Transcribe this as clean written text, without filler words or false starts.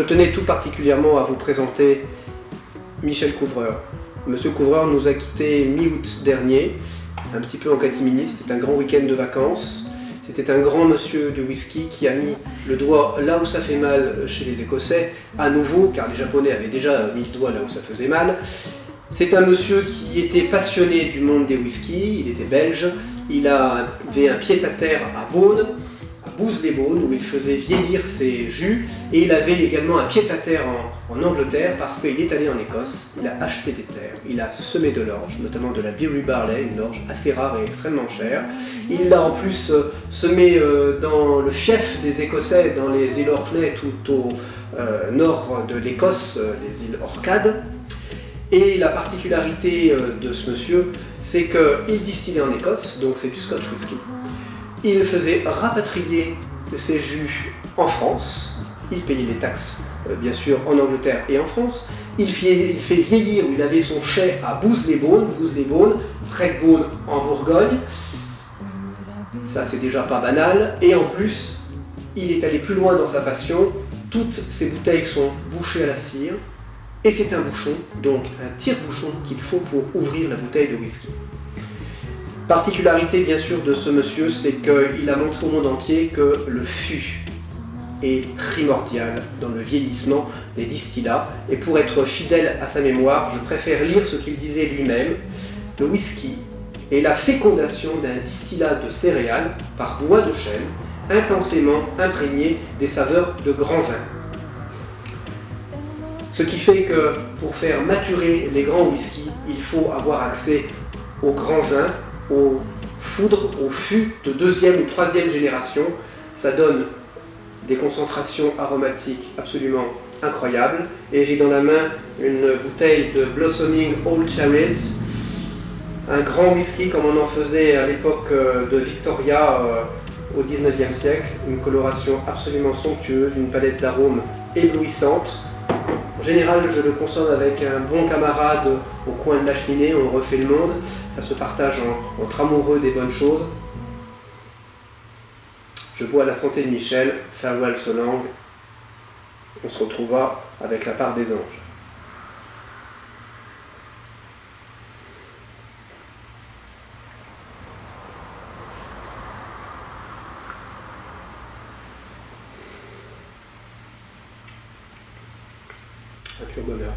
tenais tout particulièrement à vous présenter Michel Couvreur. Monsieur Couvreur nous a quittés mi-août dernier, un petit peu en catimini. C'était un grand week-end de vacances. C'était un grand monsieur du whisky qui a mis le doigt là où ça fait mal chez les Écossais, à nouveau, car les Japonais avaient déjà mis le doigt là où ça faisait mal. C'est un monsieur qui était passionné du monde des whiskies, il était belge, il avait un pied-à-terre à Beaune, à Bouse-les-Beaunes, où il faisait vieillir ses jus, et il avait également un pied-à-terre en Angleterre, parce qu'il est allé en Écosse, il a acheté des terres, il a semé de l'orge, notamment de la Bearry Barley, une orge assez rare et extrêmement chère. Il l'a en plus semé dans le fief des Écossais, dans les îles Orkney, tout au nord de l'Écosse, les îles Orcades. Et la particularité de ce monsieur, c'est qu'il distillait en Écosse, donc c'est du Scotch whisky. Il faisait rapatrier ses jus en France, il payait les taxes bien sûr en Angleterre et en France. Il fait vieillir, il avait son chai à Bouse-les-Beaunes, près de Beaune en Bourgogne. Ça c'est déjà pas banal, et en plus, il est allé plus loin dans sa passion. Toutes ces bouteilles sont bouchées à la cire, et c'est un bouchon, donc un tire-bouchon qu'il faut pour ouvrir la bouteille de whisky. Particularité bien sûr de ce monsieur, c'est qu'il a montré au monde entier que le fût est primordial dans le vieillissement des distillats, et pour être fidèle à sa mémoire, je préfère lire ce qu'il disait lui-même. Le whisky est la fécondation d'un distillat de céréales par bois de chêne, intensément imprégné des saveurs de grand vin. Ce qui fait que pour faire maturer les grands whiskies, il faut avoir accès aux grands vins, aux foudres, aux fûts de deuxième ou troisième génération. Ça donne des concentrations aromatiques absolument incroyables. Et j'ai dans la main une bouteille de Blossoming Old Chariot, un grand whisky comme on en faisait à l'époque de Victoria au 19e siècle. Une coloration absolument somptueuse, une palette d'arômes éblouissante. En général, je le consomme avec un bon camarade au coin de la cheminée, on refait le monde, ça se partage entre amoureux des bonnes choses. Je bois à la santé de Michel, farewell so long, on se retrouvera avec la part des anges. Un pur bonheur.